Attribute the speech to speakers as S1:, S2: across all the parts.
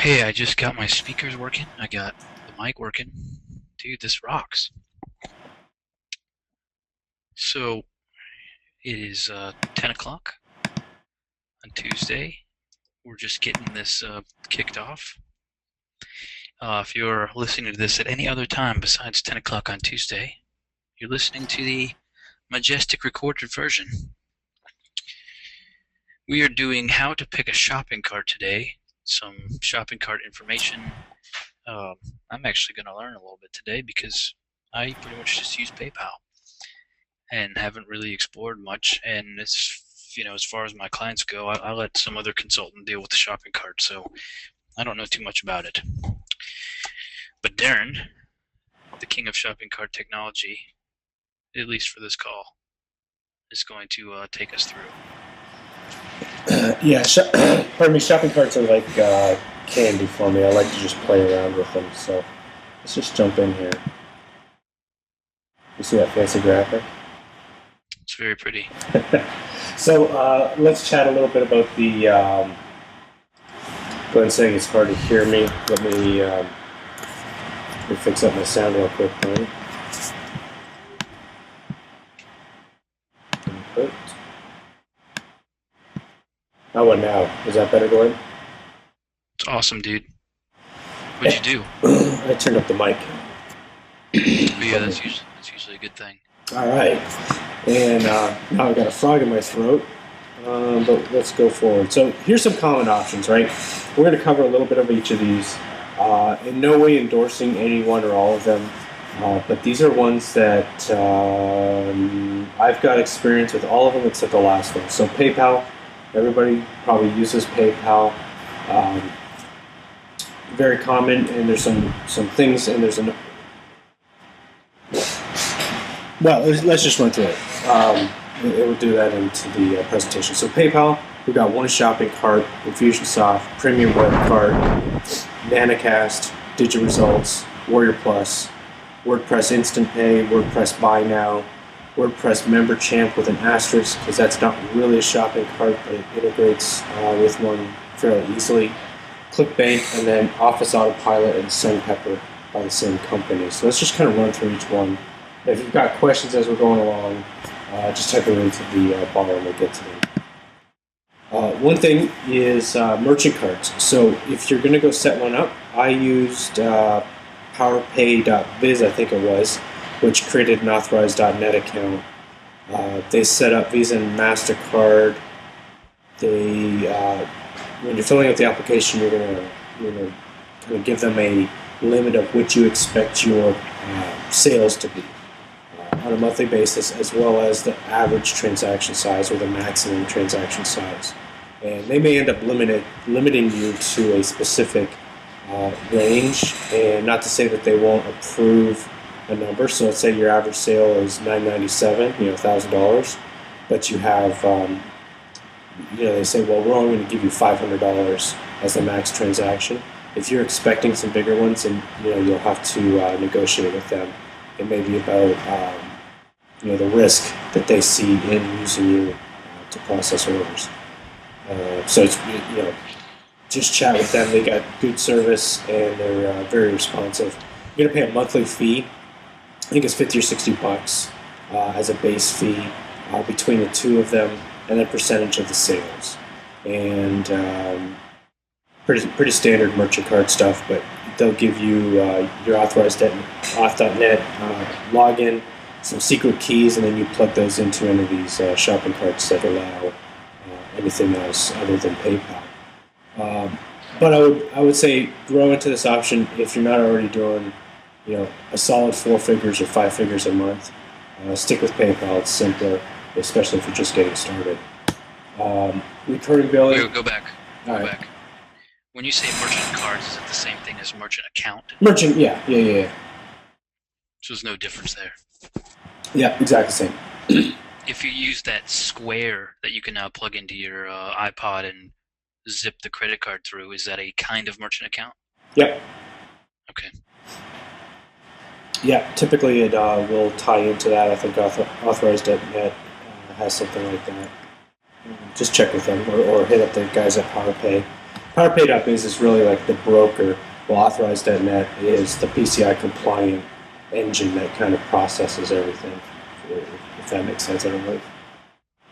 S1: Hey, I just got my speakers working. I got the mic working. Dude, this rocks. So, it is 10 o'clock on Tuesday. We're just getting this kicked off. If you're listening to this at any other time besides 10 o'clock on Tuesday, you're listening to the Majestic recorded version. We are doing how to pick a shopping cart today. Some shopping cart information. I'm actually going to learn a little bit today because I pretty much just use PayPal and haven't really explored much. And as far as my clients go, I let some other consultant deal with the shopping cart, so I don't know too much about it. But Darren, the king of shopping cart technology, at least for this call, is going to take us through.
S2: Pardon me, shopping carts are like candy for me. I like to just play around with them. So let's just jump in here. You see that fancy graphic?
S1: It's very pretty.
S2: So let's chat a little bit about the. Glenn saying it's hard to hear me. Let me fix up my sound real quick, Glenn. Input. How about now? Is that better, Glenn?
S1: It's awesome, dude. What'd you do?
S2: I turned up the mic.
S1: Yeah, that's usually a good thing.
S2: All right. And now I've got a frog in my throat, but let's go forward. So here's some common options, right? We're going to cover a little bit of each of these. In no way endorsing any one or all of them, but these are ones that I've got experience with all of them except the last one. So PayPal, everybody probably uses PayPal. Very common, and there's some things, and there's an... Well, let's just run through it. It will do that into the presentation. So PayPal, we've got One Shopping Cart, Infusionsoft, Premium Web Cart, Nanocast, DigiResults, Warrior Plus, WordPress Instant Pay, WordPress Buy Now, WordPress MemberChamp with an asterisk because that's not really a shopping cart, but it integrates with one fairly easily. ClickBank, and then Office Autopilot and SendPepper by the same company. So let's just kind of run through each one. If you've got questions as we're going along, just type them into the bar and we'll get to them. One thing is merchant cards. So if you're going to go set one up, I used PowerPay.biz, I think it was, which created an authorized.net account. They set up Visa and MasterCard. When you're filling out the application, you're gonna kind of give them a limit of what you expect your sales to be on a monthly basis, as well as the average transaction size or the maximum transaction size. And they may end up limiting you to a specific range, and not to say that they won't approve a number. So let's say your average sale is $997, $1,000, but you have they say, well, we're only going to give you $500 as the max transaction. If you're expecting some bigger ones, then you'll have to negotiate with them. It may be about the risk that they see in using you to process orders. So it's just chat with them. They got good service and they're very responsive. You're going to pay a monthly fee. I think it's $50 or $60 as a base fee between the two of them, and then percentage of the sales. And pretty standard merchant card stuff, but they'll give you your authorized auth.net login, some secret keys, and then you plug those into any of these shopping carts that allow anything else other than PayPal. But I would say grow into this option if you're not already doing a solid 4 figures or 5 figures a month. Stick with PayPal. It's simpler, especially if you're just getting started. Recurring billing.
S1: Wait, go back. Go back. When you say merchant cards, is it the same thing as merchant account?
S2: Merchant, yeah.
S1: So there's no difference there.
S2: Yeah, exactly the same.
S1: If you use that square that you can now plug into your iPod and zip the credit card through, is that a kind of merchant account?
S2: Yep.
S1: Okay.
S2: Yeah, typically it will tie into that. I think authorized.net has something like that. Just check with them or hit up the guys at PowerPay. Power Paid Up is really like the broker. Well, Authorize.net is the PCI compliant engine that kind of processes everything. If that makes sense, I don't really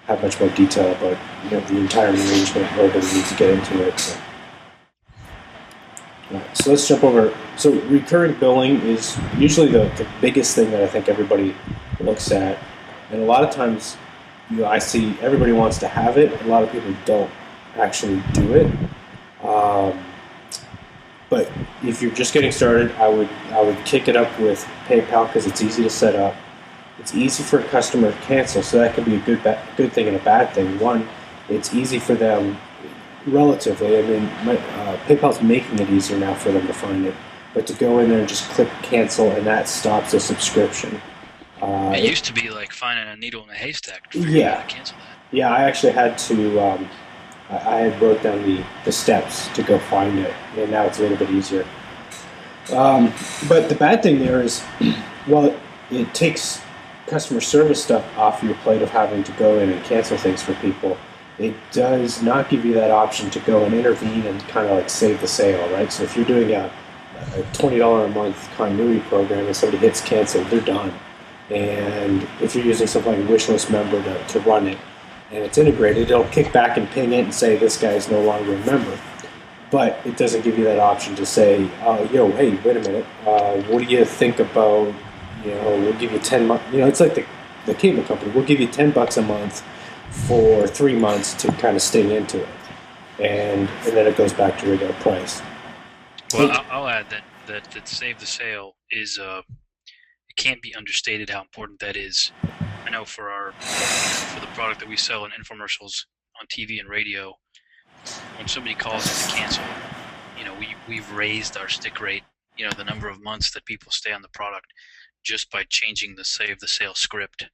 S2: have much more detail about the entire arrangement. Nobody needs to get into it. So let's jump over. So recurring billing is usually the biggest thing that I think everybody looks at, and a lot of times, I see everybody wants to have it. A lot of people don't actually do it. But if you're just getting started, I would kick it up with PayPal because it's easy to set up. It's easy for a customer to cancel, so that can be a good thing and a bad thing. One, it's easy for them relatively. I mean, PayPal's making it easier now for them to find it, but to go in there and just click cancel, and that stops a subscription.
S1: It used to be like finding a needle in a haystack to figure out how to cancel that.
S2: Yeah, I actually had to. I had wrote down the steps to go find it, and now it's a little bit easier. But the bad thing there is, well, it takes customer service stuff off your plate of having to go in and cancel things for people. It does not give you that option to go and intervene and kind of like save the sale, right? So if you're doing a $20 a month continuity program and somebody hits cancel, they're done. And if you're using something like Wishlist Member to run it, and it's integrated, it'll kick back and ping it and say this guy is no longer a member. But it doesn't give you that option to say, hey, wait a minute, what do you think about, we'll give you 10 months, it's like the cable company, we'll give you $10 a month for 3 months to kind of stay into it. And then it goes back to regular price.
S1: Well, I'll add that save the sale is, it can't be understated how important that is. I know for the product that we sell in infomercials on TV and radio, when somebody calls us to cancel, we've raised our stick rate, the number of months that people stay on the product just by changing the save the sale script,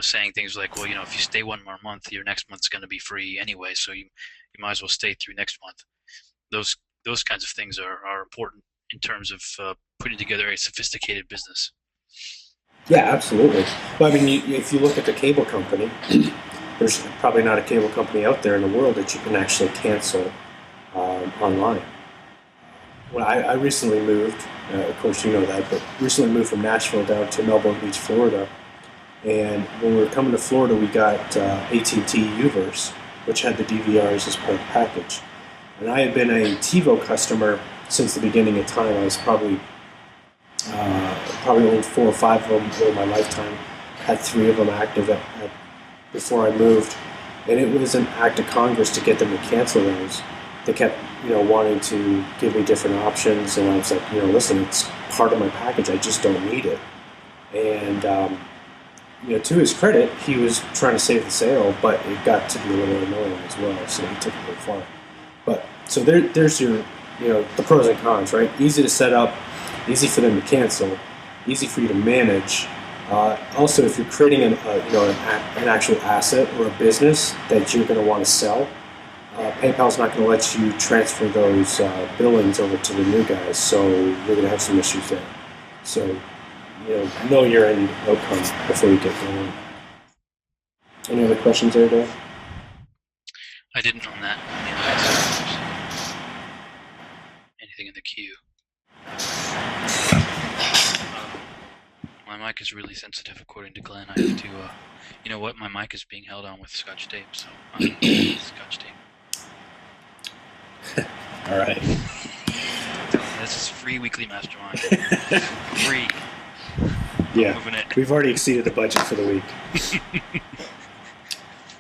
S1: saying things like, well, if you stay 1 more month, your next month's going to be free anyway, so you might as well stay through next month. Those kinds of things are important in terms of putting together a sophisticated business.
S2: Yeah, absolutely. Well, I mean, if you look at the cable company, there's probably not a cable company out there in the world that you can actually cancel online. Well, I recently moved, of course you know that, but recently moved from Nashville down to Melbourne Beach, Florida. And when we were coming to Florida, we got AT&T Uverse, which had the DVRs as part of the package. And I had been a TiVo customer since the beginning of time. I was probably owned 4 or 5 of them over my lifetime. Had 3 of them active before I moved, and it was an act of Congress to get them to cancel those. They kept, wanting to give me different options, and I was like, listen, it's part of my package. I just don't need it. And to his credit, he was trying to save the sale, but it got to be a little annoying as well. So he took it a little far. But so there's your, the pros and cons, right? Easy to set up. Easy for them to cancel, easy for you to manage. Also, if you're creating an actual asset or a business that you're going to want to sell, PayPal's not going to let you transfer those billings over to the new guys, so you're going to have some issues there. So, know your end outcome before you get going. Any other questions there, Dave?
S1: I didn't on that. Anything in the queue? My mic is really sensitive, according to Glenn. I have to, my mic is being held on with Scotch tape, so I'm Scotch tape.
S2: All right.
S1: This is free weekly mastermind. Free.
S2: Yeah, we've already exceeded the budget for the week.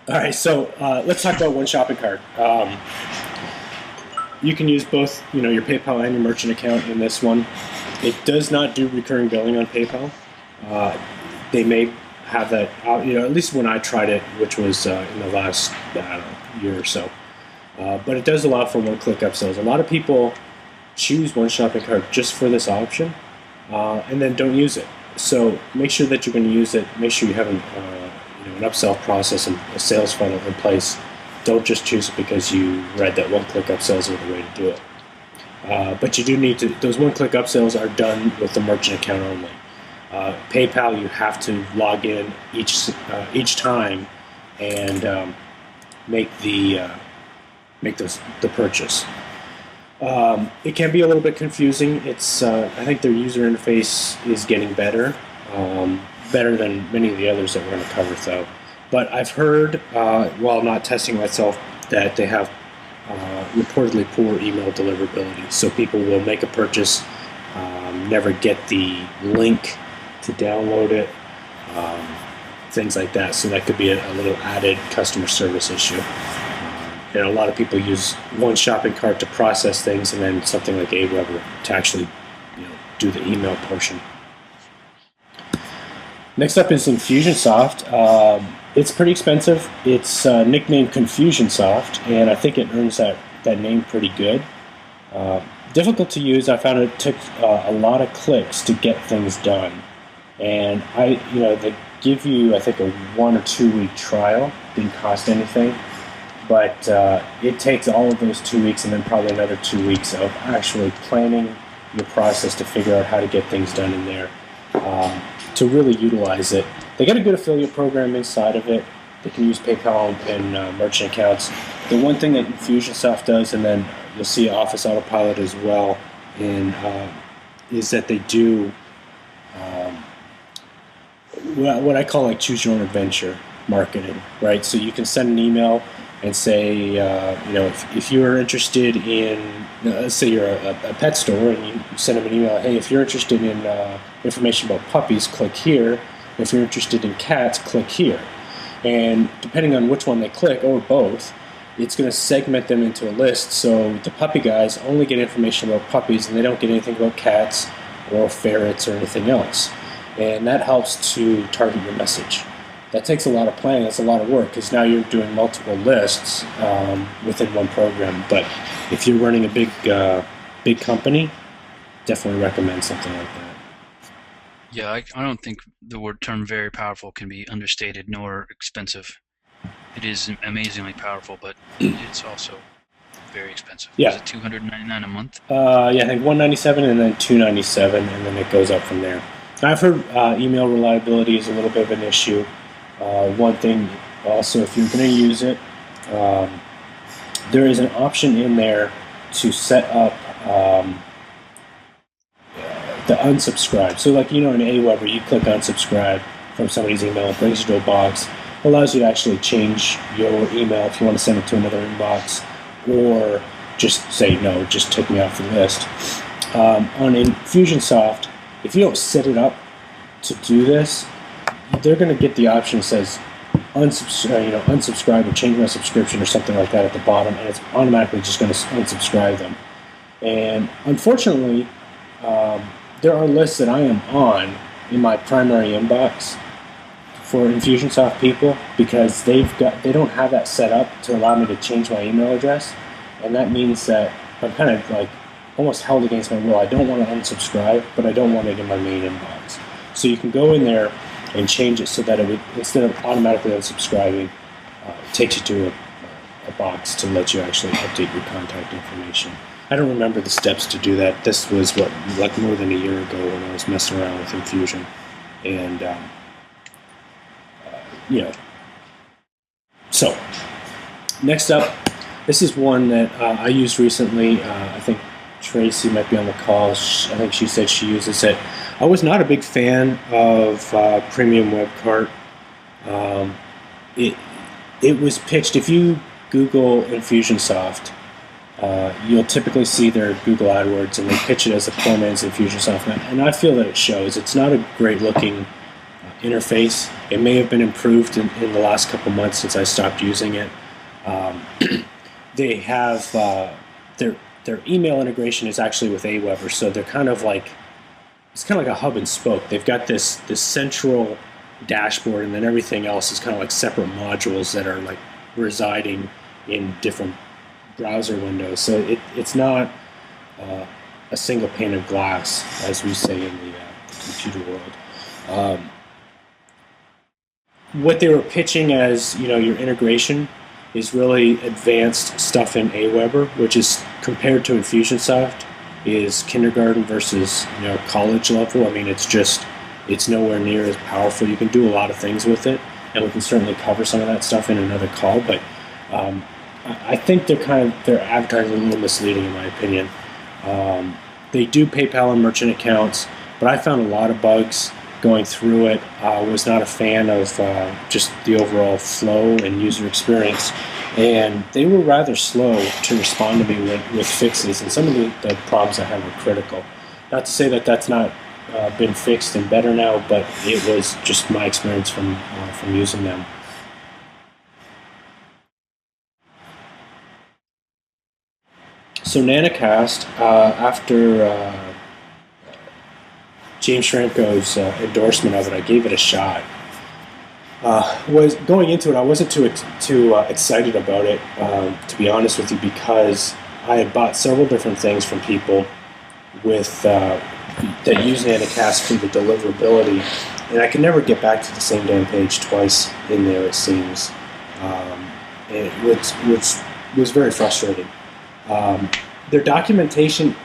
S2: All right, so let's talk about one shopping cart. You can use both, your PayPal and your merchant account in this one. It does not do recurring billing on PayPal. They may have that, at least when I tried it, which was in the last, year or so. But it does allow for one-click upsells. A lot of people choose one shopping cart just for this option, and then don't use it. So make sure that you're going to use it. Make sure you have an upsell process and a sales funnel in place. Don't just choose it because you read that one-click upsells are the way to do it. But you do need to, those one-click upsells are done with the merchant account only. PayPal, you have to log in each time and make the purchase. It can be a little bit confusing. It's I think their user interface is getting better, better than many of the others that we're going to cover, though. But I've heard, while not testing myself, that they have reportedly poor email deliverability. So people will make a purchase, never get the link to download it, things like that. So that could be a little added customer service issue. And a lot of people use one shopping cart to process things, and then something like Aweber to actually, do the email portion. Next up is Infusionsoft. It's pretty expensive. It's nicknamed Confusionsoft, and I think it earns that name pretty good. Difficult to use. I found it took a lot of clicks to get things done, and they give you, I think, a 1 or 2 week trial. Didn't cost anything. But it takes all of those 2 weeks and then probably another 2 weeks of actually planning your process to figure out how to get things done in there to really utilize it. They got a good affiliate program inside of it. They can use PayPal and merchant accounts. The one thing that Infusionsoft does, and then you'll see Office Autopilot as well, is that they do what I call like choose your own adventure marketing, right? So you can send an email and say, if you're interested in, let's say you're a pet store, and you send them an email, hey, if you're interested in information about puppies, click here. If you're interested in cats, click here. And depending on which one they click, or both, it's going to segment them into a list. So the puppy guys only get information about puppies, and they don't get anything about cats or ferrets or anything else. And that helps to target your message. That takes a lot of planning. That's a lot of work, because now you're doing multiple lists within one program. But if you're running a big company, definitely recommend something like that.
S1: Yeah, I don't think the term very powerful can be understated nor expensive. It is amazingly powerful, but it's also very expensive.
S2: Yeah.
S1: Is it $299 a month?
S2: I think $197 and then $297, and then it goes up from there. I've heard email reliability is a little bit of an issue. One thing also, if you're going to use it, there is an option in there to set up the unsubscribe. So like, in Aweber, you click unsubscribe from somebody's email, it brings you to a box, allows you to actually change your email if you want to send it to another inbox, or just say, no, just take me off the list. On Infusionsoft, if you don't set it up to do this, they're going to get the option that says unsubscribe or change my subscription or something like that at the bottom, and it's automatically just going to unsubscribe them. And unfortunately, there are lists that I am on in my primary inbox for Infusionsoft people, because they don't have that set up to allow me to change my email address, and that means that I'm kind of like almost held against my will. I don't want to unsubscribe, but I don't want it in my main inbox. So you can go in there and change it so that it would, instead of automatically unsubscribing, it takes you to a box to let you actually update your contact information. I don't remember the steps to do that. This was like more than a year ago when I was messing around with Infusion, and So next up, this is one that I used recently. I think Tracy might be on the call. I think she said she uses it. I was not a big fan of Premium Web Cart. It was pitched, if you Google Infusionsoft, you'll typically see their Google AdWords, and they pitch it as a poor man's Infusionsoft. And I feel that it shows. It's not a great looking interface. It may have been improved in the last couple months since I stopped using it. They have their email integration is actually with Aweber, so they're kind of like, it's kind of like a hub and spoke. They've got this central dashboard, and then everything else is kind of like separate modules that are like residing in different browser windows. So it's not a single pane of glass, as we say in the computer world. What they were pitching as your integration is really advanced stuff in Aweber, which is, compared to Infusionsoft, is kindergarten versus college level. I mean, it's nowhere near as powerful. You can do a lot of things with it, and we can certainly cover some of that stuff in another call. But I think their advertising is a little misleading in my opinion. Um, they do PayPal and merchant accounts, but I found a lot of bugs going through it. Was not a fan of just the overall flow and user experience, and they were rather slow to respond to me with fixes. And some of the problems I had were critical. Not to say that that's not been fixed and better now, but it was just my experience from using them. So Nanocast, after James Schramko's endorsement of it, I gave it a shot. Was going into it, I wasn't too excited about it, to be honest with you, because I had bought several different things from people with that use Nanocast for the deliverability, and I could never get back to the same damn page twice in there. It seems, which was very frustrating. Their documentation,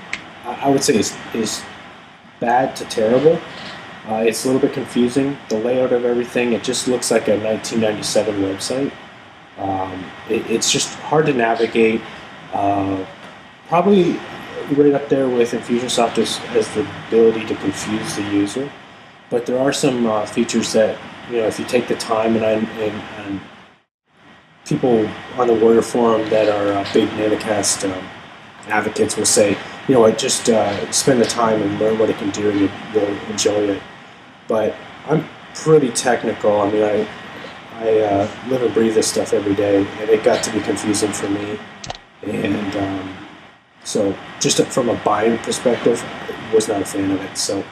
S2: I would say, is bad to terrible. It's a little bit confusing. The layout of everything, it just looks like a 1997 website. It's just hard to navigate. Probably right up there with Infusionsoft as the ability to confuse the user. But there are some features that, if you take the time, and people on the Warrior Forum that are big Nanocast advocates will say, just spend the time and learn what it can do, and you'll enjoy it. But I'm pretty technical. I mean, I live and breathe this stuff every day, and it got to be confusing for me. And so, just from a buying perspective, I was not a fan of it. So,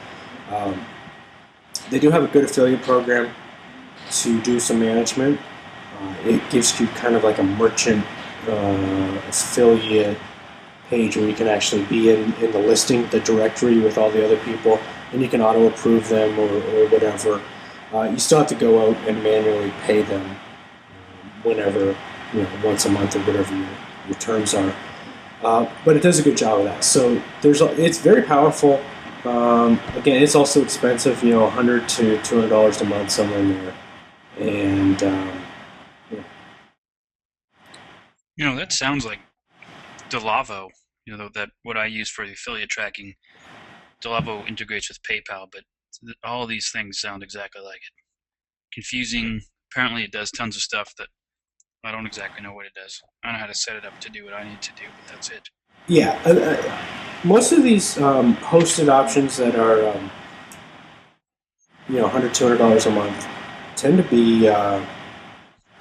S2: they do have a good affiliate program to do some management. It gives you kind of like a merchant affiliate page where you can actually be in the listing, the directory with all the other people, and you can auto-approve them or whatever. You still have to go out and manually pay them whenever, once a month or whatever your terms are. But it does a good job of that. So it's very powerful. Again, it's also expensive, $100 to $200 a month, somewhere in there. And
S1: that sounds like Delavo. That what I use for the affiliate tracking. Delavo integrates with PayPal, but all these things sound exactly like it. Confusing. Apparently, it does tons of stuff that I don't exactly know what it does. I don't know how to set it up to do what I need to do, but that's it.
S2: Yeah, most of these hosted options that are, $100, $200 a month tend to be,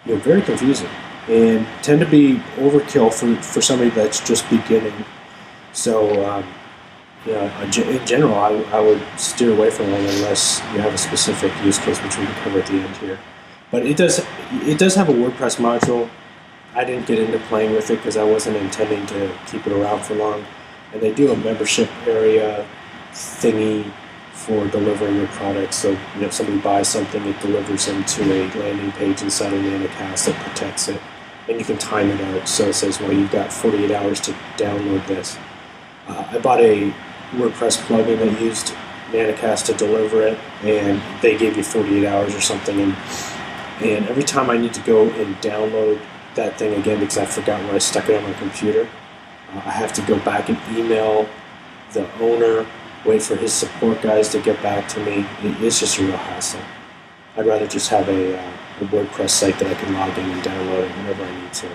S2: very confusing and tend to be overkill for somebody that's just beginning. So, in general, I would steer away from them unless you have a specific use case, which we can cover at the end here. But it does have a WordPress module. I didn't get into playing with it because I wasn't intending to keep it around for long. And they do a membership area thingy for delivering your products. So, if somebody buys something, it delivers them to a landing page inside of Nanocast that protects it. And you can time it out. So it says, well, you've got 48 hours to download this. I bought a WordPress plugin that used Nanocast to deliver it, and they gave you 48 hours or something. And every time I need to go and download that thing again because I forgot where I stuck it on my computer, I have to go back and email the owner, wait for his support guys to get back to me. It's just a real hassle. I'd rather just have a WordPress site that I can log in and download it whenever I need to.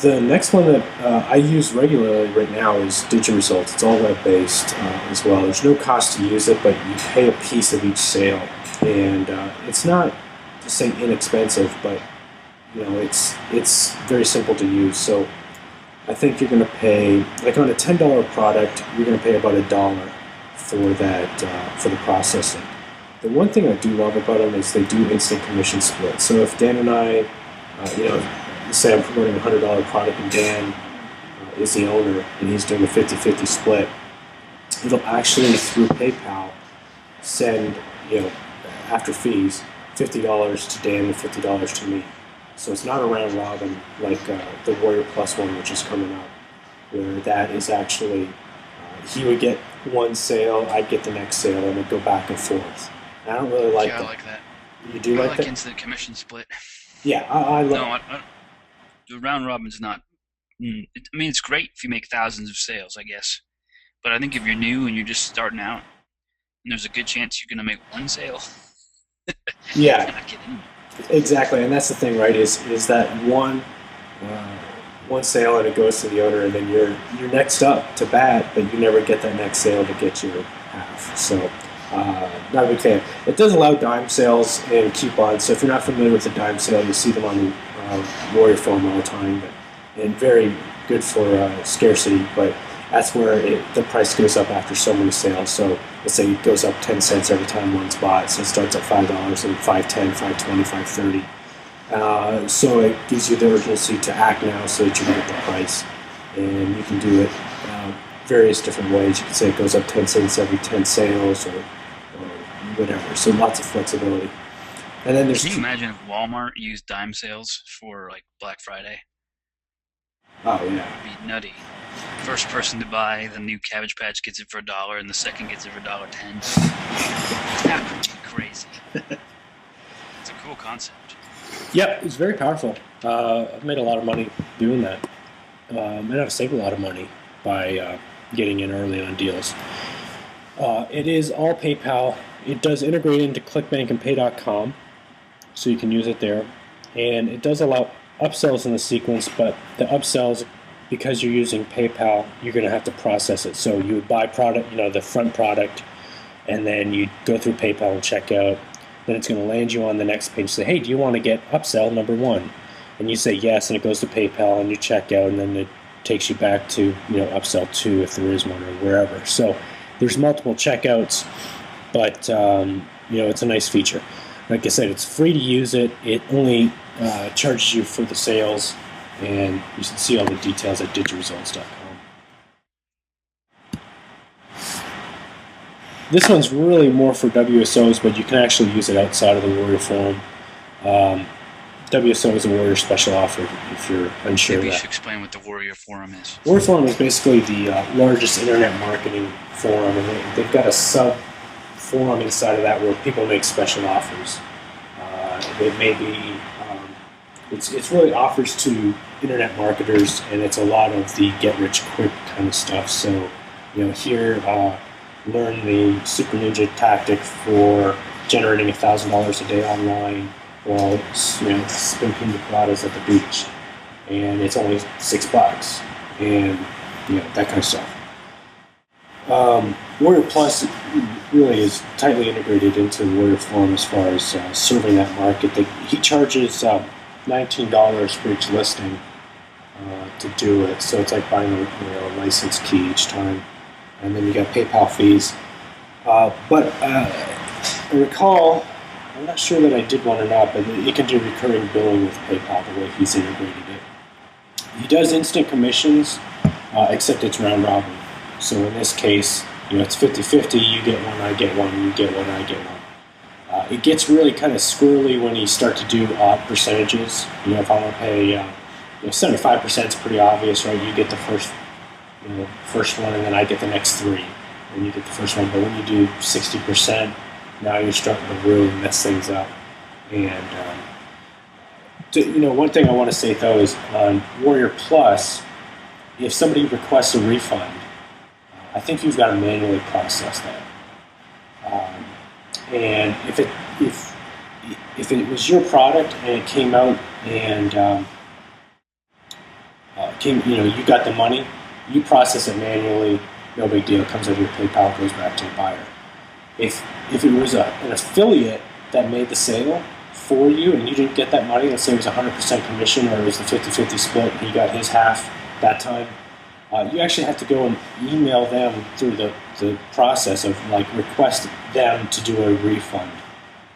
S2: The next one that I use regularly right now is DigiResults. It's all web-based as well. There's no cost to use it, but you pay a piece of each sale. And it's not to say inexpensive, but it's very simple to use. So I think you're going to pay, like on a $10 product, you're going to pay about $1 for that for the processing. The one thing I do love about them is they do instant commission split. So if Dan and I, say I'm promoting a $100 product and Dan is the owner and he's doing a 50-50 split, it'll actually, through PayPal, send, after fees, $50 to Dan and $50 to me. So it's not a round robin like the Warrior Plus one, which is coming up, where that is actually, he would get one sale, I'd get the next sale, and it'd go back and forth. And I don't really like
S1: that.
S2: that.
S1: I like that.
S2: You do
S1: I
S2: like
S1: like
S2: that?
S1: instant commission split.
S2: Yeah, I
S1: No,
S2: love.
S1: the round robin's not. I mean, it's great if you make thousands of sales, I guess. But I think if you're new and you're just starting out, and there's a good chance you're gonna make one sale, you
S2: Yeah,
S1: might not get in.
S2: exactly, and that's the thing, right? Is that uh, one sale and it goes to the owner, and then you're next up to bat, but you never get that next sale to get your half. So, not a big fan. It does allow dime sales and coupons. So if you're not familiar with the dime sale, you see them on the Warrior Forum all the time, and very good for scarcity. But that's where the price goes up after so many sales. So let's say it goes up 10 cents every time one's bought. So it starts at $5 and 5.10, 5.20, 5.30. So it gives you the urgency to act now so that you can get the price. And you can do it various different ways. You can say it goes up 10 cents every 10 sales or whatever. So lots of flexibility. And then there's,
S1: Can you imagine if Walmart used dime sales for like Black Friday?
S2: oh yeah.
S1: It'd be nutty. First person to buy the new Cabbage Patch gets it for $1, and the second gets it for $1.10. That would be crazy. It's a cool concept.
S2: Yep, it's very powerful. I've made a lot of money doing that. And I've saved a lot of money by getting in early on deals. It is all PayPal. It does integrate into ClickBank and Pay.com, so you can use it there. And it does allow upsells in the sequence, but the upsells, because you're using PayPal, you're going to have to process it. So you would buy product, the front product, and then you go through PayPal and check out. Then it's going to land you on the next page. Say, hey, do you want to get upsell number 1? And you say yes, and it goes to PayPal, and you check out, and then it takes you back to upsell 2 if there is one or wherever. So there's multiple checkouts, but it's a nice feature. Like I said, it's free to use it. It only charges you for the sales, and you can see all the details at digiresults.com. This one's really more for WSOs, but you can actually use it outside of the Warrior Forum. WSO is a Warrior special offer if you're unsure
S1: Maybe
S2: of
S1: you
S2: that.
S1: should explain what the Warrior Forum is.
S2: Warrior Forum is basically the largest internet marketing forum, and they've got a sub forum inside of that where people make special offers. It may be, it's really offers to internet marketers, and it's a lot of the get rich quick kind of stuff. So, here, learn the Super Ninja tactic for generating $1,000 a day online while spin pina coladas at the beach, and it's only $6, and that kind of stuff. Warrior Plus really is tightly integrated into Warrior Forum as far as serving that market. He charges $19 for each listing to do it, so it's like buying a license key each time, and then you got PayPal fees. But I recall, I'm not sure that I did one or not, but it can do recurring billing with PayPal the way he's integrated it. He does instant commissions, except it's round robin. So in this case, it's 50-50, you get one, I get one, you get one, I get one. It gets really kind of squirrely when you start to do odd percentages. If I want to pay 75% is pretty obvious, right? You get the first one, and then I get the next 3, and you get the first one. But when you do 60%, now you're starting to really mess things up. And one thing I want to say though is on Warrior Plus, if somebody requests a refund, I think you've got to manually process that. And if it was your product and it came out and you got the money, you process it manually, no big deal. It comes out of your PayPal, goes back to the buyer. If it was an affiliate that made the sale for you and you didn't get that money, let's say it was 100% commission or it was the 50-50 split and he got his half that time, you actually have to go and email them through the process of request them to do a refund.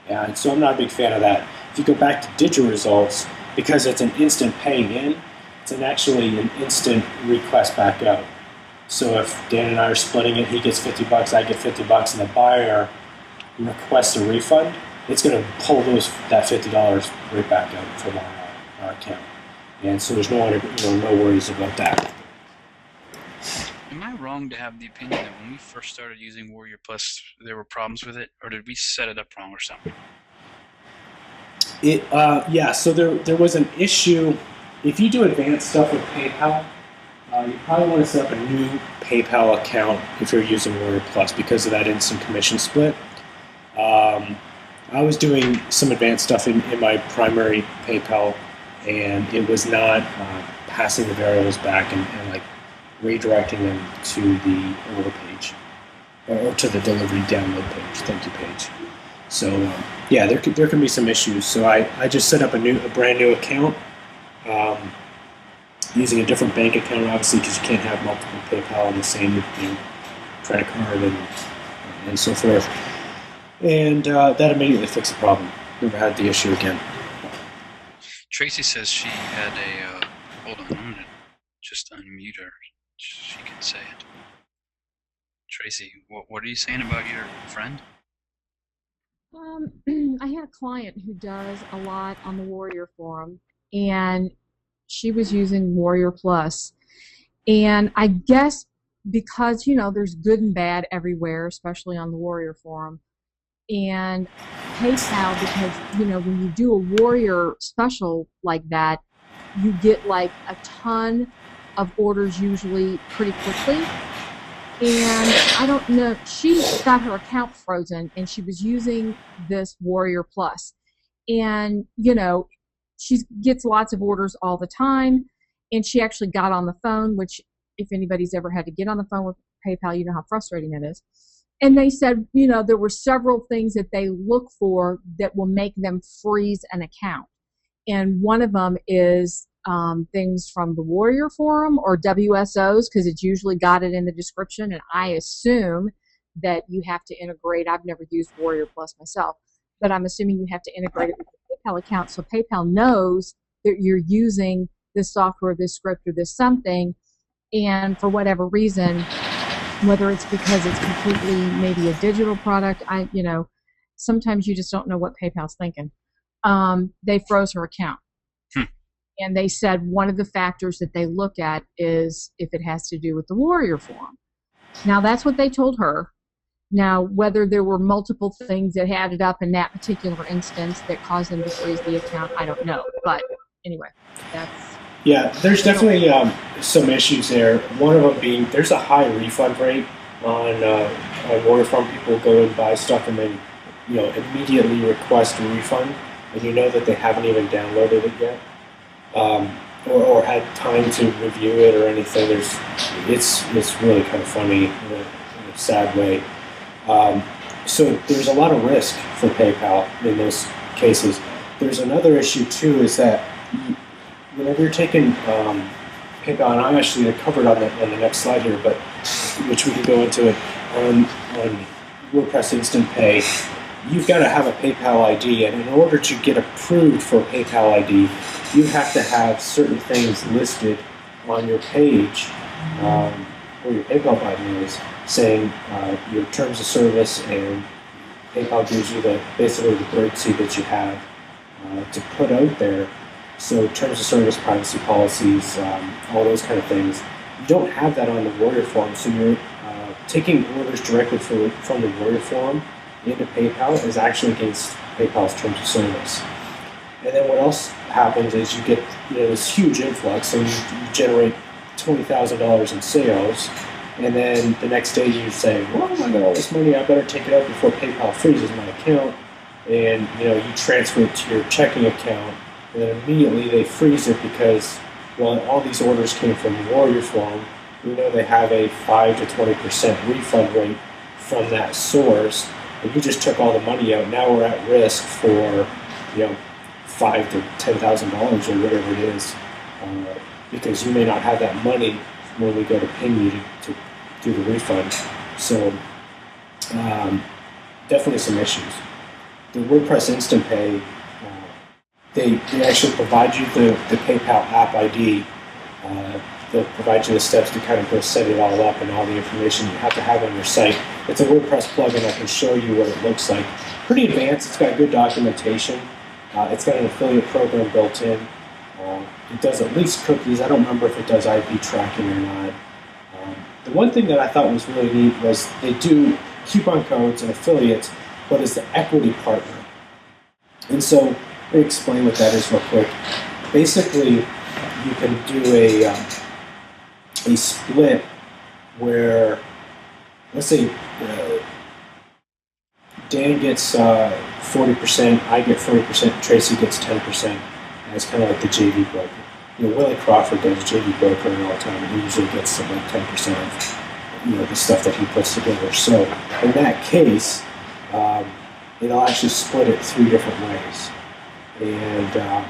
S2: And so I'm not a big fan of that. If you go back to DigiResults, because it's an instant pay in, it's actually an instant request back out. So if Dan and I are splitting it, he gets $50, I get $50, and the buyer requests a refund, it's going to pull that $50 right back out from our account. And so there's no worries about that.
S1: Am I wrong to have the opinion that when we first started using Warrior Plus, there were problems with it, or did we set it up wrong or something?
S2: Yeah. So there was an issue. If you do advanced stuff with PayPal, you probably want to set up a new PayPal account if you're using Warrior Plus because of that instant commission split. Um, I was doing some advanced stuff in my primary PayPal, and it was not passing the variables back and like redirecting them to the order page or to the delivery download page, thank you page. So yeah, there can be some issues. So I just set up a brand new account um, using a different bank account, obviously, because you can't have multiple PayPal on the same credit card and so forth. And that immediately fixed the problem. Never had the issue again.
S1: Tracy says she had a. Hold on, I'm gonna just unmute her. She can say it. Tracy, what are you saying about your friend?
S3: I had a client who does a lot on the Warrior Forum, and she was using Warrior Plus. And I guess because, there's good and bad everywhere, especially on the Warrior Forum, and PayPal, because, when you do a Warrior special like that, you get like a ton of orders usually pretty quickly. And I don't know, she got her account frozen and she was using this Warrior Plus. And, she gets lots of orders all the time. And she actually got on the phone, which if anybody's ever had to get on the phone with PayPal, you know how frustrating it is. And they said, there were several things that they look for that will make them freeze an account. And one of them is things from the Warrior Forum or WSOs, because it's usually got it in the description. And I assume that you have to integrate. I've never used Warrior Plus myself, but I'm assuming you have to integrate it with the PayPal account. So PayPal knows that you're using this software, this script, or this something. And for whatever reason, whether it's because it's completely maybe a digital product, sometimes you just don't know what PayPal's thinking. They froze her account. And they said one of the factors that they look at is if it has to do with the Warrior Forum. Now, that's what they told her. Now, whether there were multiple things that added up in that particular instance that caused them to freeze the account, I don't know. But anyway, that's...
S2: Yeah, there's definitely some issues there. One of them being there's a high refund rate on Warrior Forum. People go and buy stuff and then immediately request a refund, and you know that they haven't even downloaded it yet. Or had time to review it or anything. It's really kind of funny in a sad way. So there's a lot of risk for PayPal in those cases. There's another issue too, is that whenever you're taking PayPal, and I'm actually covered on the next slide here, but which we can go into it on WordPress Instant Pay, you've got to have a PayPal ID, and in order to get approved for PayPal ID, you have to have certain things listed on your page where your PayPal button is, saying your terms of service, and PayPal gives you basically the birdseed that you have to put out there. So terms of service, privacy policies, all those kind of things. You don't have that on the Warrior Forum, so you're taking orders directly from the Warrior Forum into PayPal is actually against PayPal's terms of service. And then what else happens is you get this huge influx, and you generate $20,000 in sales, and then the next day you say, well, I got all this money, I better take it out before PayPal freezes my account, and you transfer it to your checking account, and then immediately they freeze it because, well, all these orders came from Warrior Forum. We know they have a 5 to 20% refund rate from that source, and you just took all the money out. Now we're at risk for, $5,000 to $10,000 or whatever it is, because you may not have that money when we go to ping you to do the refund. So definitely some issues. The WordPress Instant Pay, they actually provide you the PayPal app ID. They'll provide you the steps to kind of go set it all up and all the information you have to have on your site. It's a WordPress plugin. I can show you what it looks like. Pretty advanced. It's got good documentation. It's got an affiliate program built in. It does at least cookies. I don't remember if it does IP tracking or not. The one thing that I thought was really neat was they do coupon codes and affiliates, but as the equity partner. And so Let me explain what that is real quick. Basically, you can do a split where, let's say, Dan gets 40%, I get 40%, Tracy gets 10%. And it's kind of like the JV broker. Willie Crawford does JV brokering all the time, and he usually gets about 10% of the stuff that he puts together. So in that case, it'll actually split it 3 different ways. And I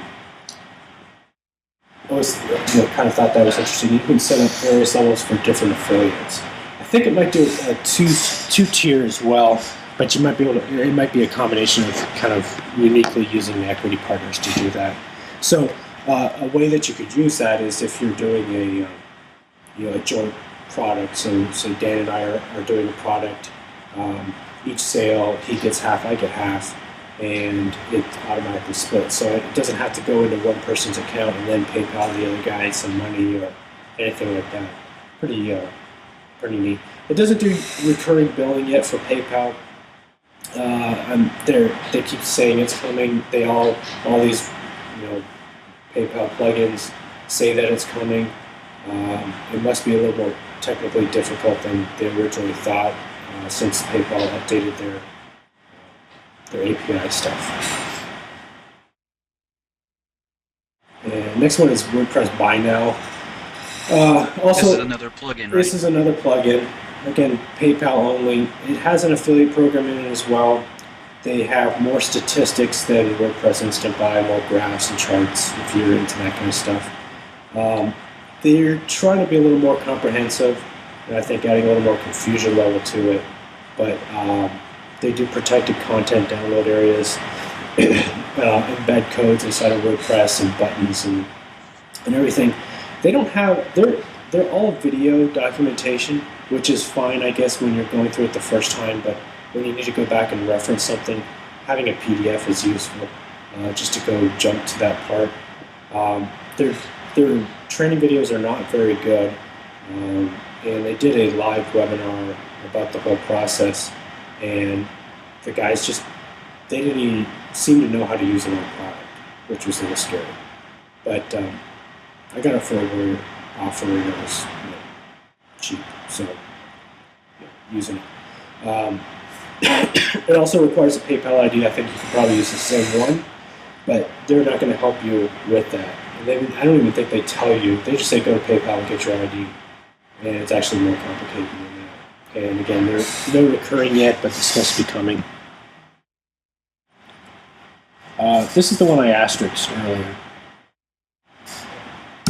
S2: always kind of thought that was interesting. You can set up various levels for different affiliates. I think it might do a two tier as well, but you might be able to. It might be a combination of kind of uniquely using the equity partners to do that. So a way that you could use that is if you're doing a joint product. So Dan and I are doing a product. Each sale, he gets half, I get half, and it automatically splits. So it doesn't have to go into one person's account and then PayPal the other guy some money or anything like that. Pretty neat. It doesn't do recurring billing yet for PayPal. They keep saying it's coming. All these PayPal plugins say that it's coming. It must be a little more technically difficult than they originally thought since PayPal updated their API stuff. And next one is WordPress Buy Now. Also,
S1: this is another plugin, right?
S2: This is another plugin. Again, PayPal only. It has an affiliate program in it as well. They have more statistics than WordPress Instant Buy, more graphs and charts if you're into that kind of stuff. They're trying to be a little more comprehensive, and I think adding a little more confusion level to it. But they do protected content download areas, embed codes inside of WordPress and buttons and everything. They don't have, they're all video documentation, which is fine, I guess, when you're going through it the first time, but when you need to go back and reference something, having a PDF is useful, just to go jump to that part. Their training videos are not very good, and they did a live webinar about the whole process, and the guys they didn't even seem to know how to use their own product, which was a little scary. But I got it for a offer that was cheap, so using it. It also requires a PayPal ID. I think you could probably use the same one, but they're not going to help you with that. And I don't even think they tell you. They just say go to PayPal and get your ID, and it's actually more complicated than that. And again, there's no recurring yet, but it's supposed to be coming. This is the one I asterisked earlier,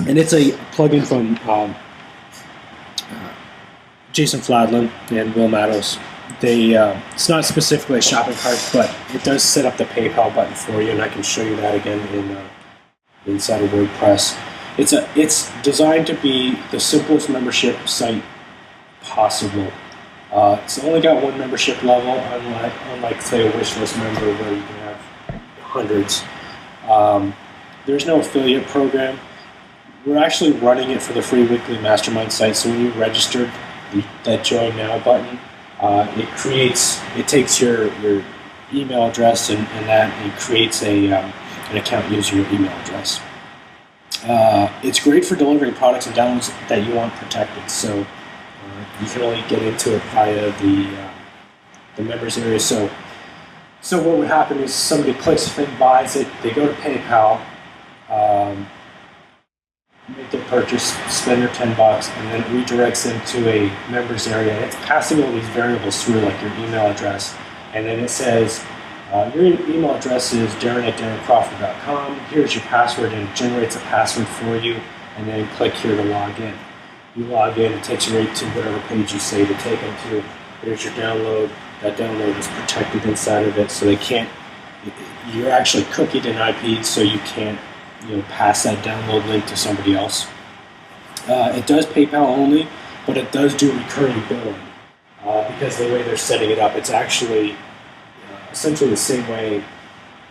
S2: and it's a plugin from Jason Fladlin and Will Matos. It's not specifically a shopping cart, but it does set up the PayPal button for you, and I can show you that again inside of WordPress. It's designed to be the simplest membership site possible. It's only got one membership level, unlike say a wishlist member where you can have hundreds. There's no affiliate program. We're actually running it for the free weekly mastermind site. So when you registered that Join Now button, it takes your email address and that it creates an account using your email address. It's great for delivering products and downloads that you want protected. So you can only get into it via the members area. So what would happen is somebody clicks the thing, buys it, they go to PayPal, make their purchase, spend their $10, and then it redirects them to a members area. And it's passing all these variables through, like your email address, and then it says your email address is darren@darrencrawford.com. Here's your password, and it generates a password for you, and then click here to log in. You log in, it takes you right to whatever page you say to take them to. Here's your download. That download is protected inside of it, so they can't. You're actually cookied and IP'd, so you can't pass that download link to somebody else. It does PayPal only, but it does do recurring billing because the way they're setting it up, it's actually essentially the same way.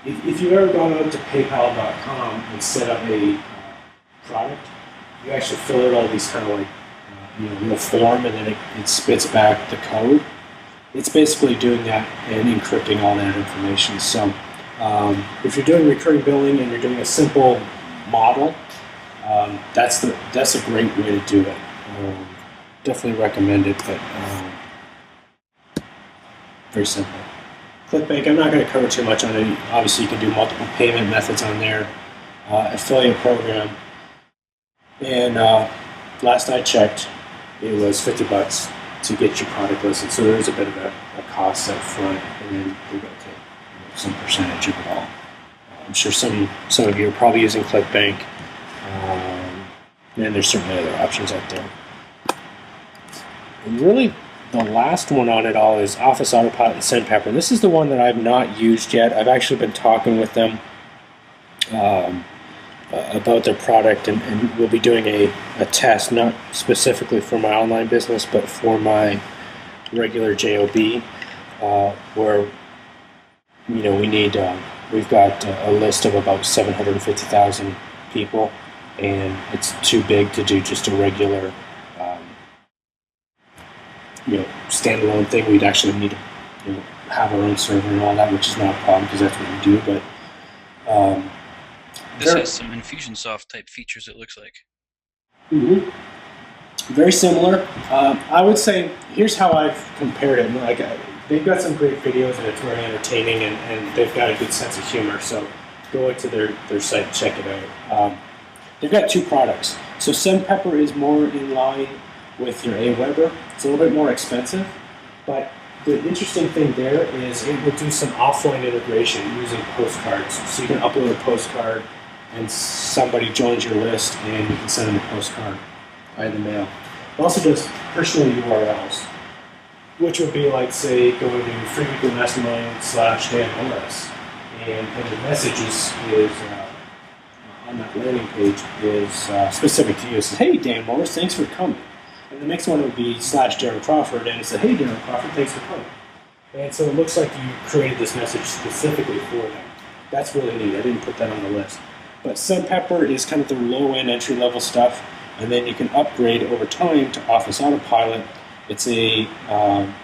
S2: If you've ever gone on to PayPal.com and set up a product, you actually fill out all these kind of like little form, and then it spits back the code. It's basically doing that and encrypting all that information. So If you're doing recurring billing and you're doing a simple model, that's a great way to do it. Definitely recommend it, but very simple. ClickBank, I'm not going to cover too much on it. Obviously, you can do multiple payment methods on there. Affiliate program, and last I checked, it was $50 to get your product listed. So there is a bit of a cost up front, and then you're going to take some percentage of it all. I'm sure some of you are probably using ClickBank, and there's certainly other options out there. And really, the last one on it all is Office Autopilot and SendPepper. And this is the one that I've not used yet. I've actually been talking with them about their product, and we'll be doing a test, not specifically for my online business, but for my regular JOB, where we've got a list of about 750,000 people, and it's too big to do just a regular standalone thing. We'd actually need to have our own server and all that, which is not a problem because that's what we do. But
S1: this has some Infusionsoft type features, it looks like.
S2: Mm-hmm. Very similar. I would say here's how I've compared it. Like they've got some great videos and it's very entertaining, and they've got a good sense of humor. So go into their site and check it out. They've got two products. So SendPepper is more in line with your AWeber. It's a little bit more expensive, but the interesting thing there is it will do some offline integration using postcards. So you can upload a postcard and somebody joins your list and you can send them a postcard by the mail. It also does personal URLs, which would be like, say, going to freeweeklymastermind.com/Dan and the message is on that landing page is specific to you. It says, hey, Dan Morris, thanks for coming. And the next one would be /Darren Crawford, and it said, hey, Darren Crawford, thanks for coming. And so it looks like you created this message specifically for them. That's really neat. I didn't put that on the list. But SendPepper is kind of the low-end, entry-level stuff, and then you can upgrade over time to Office Autopilot. It's a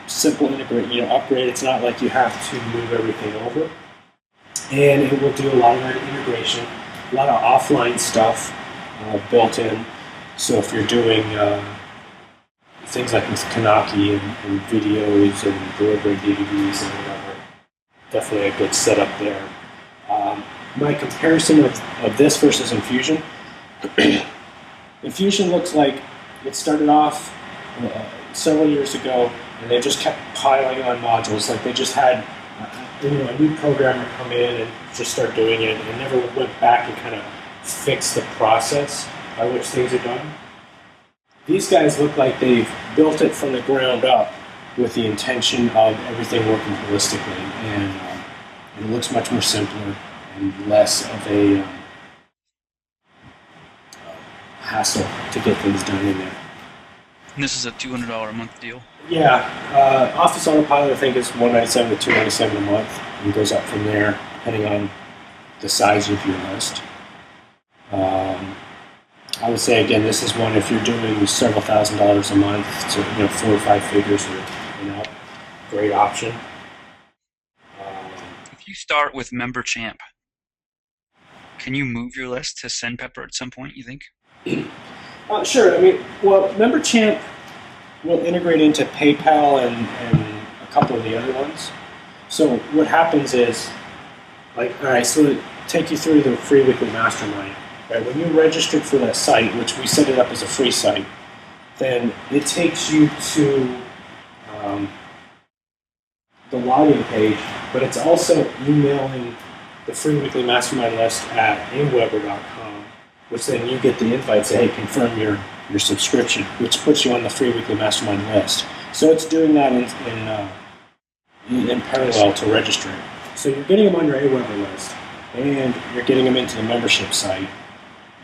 S2: simple upgrade. It's not like you have to move everything over. And it will do a lot of that integration, a lot of offline stuff built in. So if you're doing things like with Kanaki and videos and delivering DVDs and whatever, definitely a good setup there. My comparison of this versus Infusion, Infusion looks like it started off several years ago, and they just kept piling on modules. Like they just had a new programmer come in and just start doing it, and never went back and kind of fix the process by which things are done. These guys look like they've built it from the ground up with the intention of everything working holistically, and it looks much more simpler and less of a hassle to get things done in there.
S1: And this is a $200 a month deal?
S2: Yeah. Office Autopilot, I think, is $197 to $297 a month, and goes up from there depending on the size of your list. I would say, again, this is one, if you're doing several $1,000s a month, so 4 or 5 figures or great option.
S1: If you start with MemberChamp, can you move your list to SendPepper at some point, you think?
S2: Sure. MemberChamp will integrate into PayPal and a couple of the other ones. So what happens is, so take you through the Free Weekly Mastermind. Right? When you registered for that site, which we set it up as a free site, then it takes you to the login page, but it's also emailing the Free Weekly Mastermind list at aweber.com, which then you get the invite, say, hey, confirm your subscription, which puts you on the Free Weekly Mastermind list. So it's doing that in parallel to registering. So you're getting them on your AWeber list, and you're getting them into the membership site,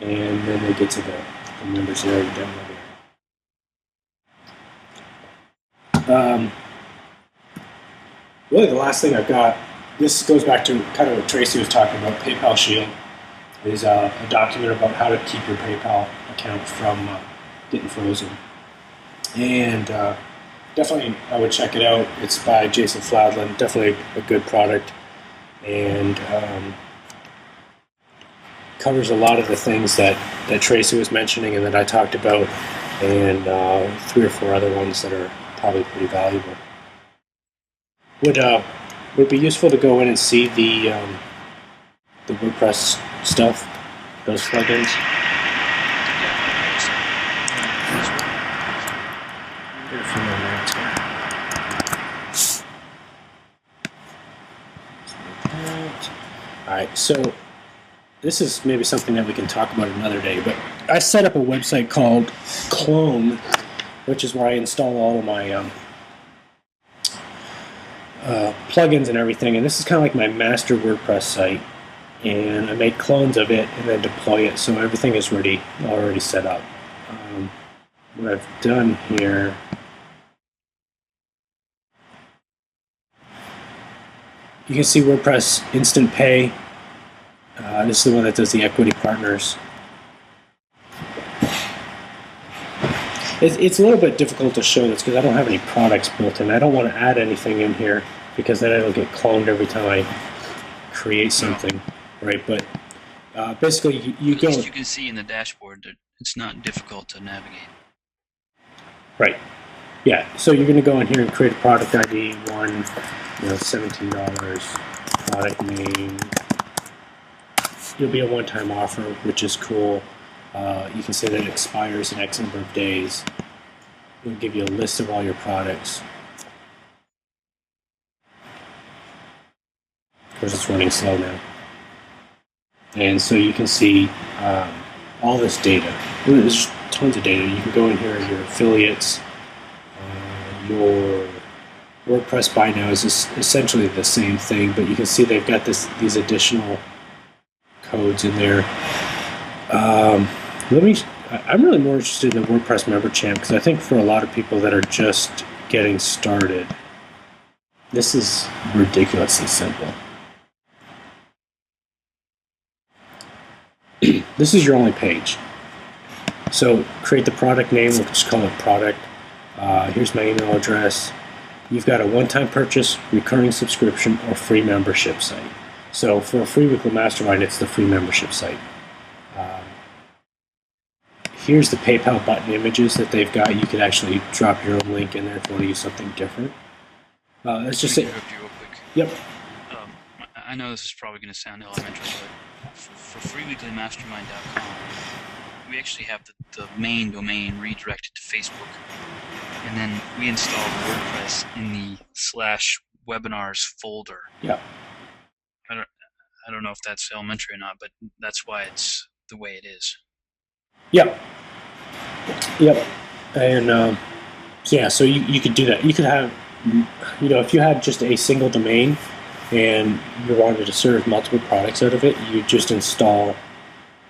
S2: and then they get to the members there you download. Really, the last thing I've got, this goes back to kind of what Tracy was talking about. PayPal Shield is a document about how to keep your PayPal account from getting frozen. And definitely, I would check it out. It's by Jason Fladlin. Definitely a good product. and covers a lot of the things that Tracy was mentioning and that I talked about, and 3 or 4 other ones that are probably pretty valuable. Would it be useful to go in and see the WordPress stuff, those plugins? Get a few more minutes here. All right, so this is maybe something that we can talk about another day, but I set up a website called Clone, which is where I install all of my plugins and everything, and this is kind of like my master WordPress site, and I make clones of it and then deploy it, so everything is already set up. What I've done here, you can see WordPress Instant Pay. This is the one that does the equity partners. It's a little bit difficult to show this because I don't have any products built in. I don't want to add anything in here because then it'll get cloned every time I create something, right? But basically, you go.
S1: As you can see in the dashboard that it's not difficult to navigate.
S2: Right. Yeah. So you're going to go in here and create a product ID, one, $17, product name. It'll be a one-time offer, which is cool. You can say that it expires in X number of days. It'll give you a list of all your products. Of course, it's running slow now. And so you can see all this data. There's tons of data. You can go in here, your affiliates, your WordPress Buy Now is essentially the same thing, but you can see they've got these additional codes in there. I'm really more interested in the WordPress Member Champ because I think for a lot of people that are just getting started, this is ridiculously simple. This is your only page. So create the product name, we'll just call it product. Here's my email address. You've got a one-time purchase, recurring subscription, or free membership site. So for a free weekly mastermind, it's the free membership site. Here's the PayPal button images that they've got. You could actually drop your own link in there if you want to use something different. Let's just say.
S1: Interrupt you real quick.
S2: Yep.
S1: I know this is probably going to sound elementary, but for freeweeklymastermind.com, we actually have the main domain redirected to Facebook, and then we install WordPress in the /webinars folder.
S2: Yep.
S1: I don't know if that's elementary or not, but that's why it's the way it is.
S2: Yep. And yeah, so you could do that. You could have, if you had just a single domain and you wanted to serve multiple products out of it, you just install,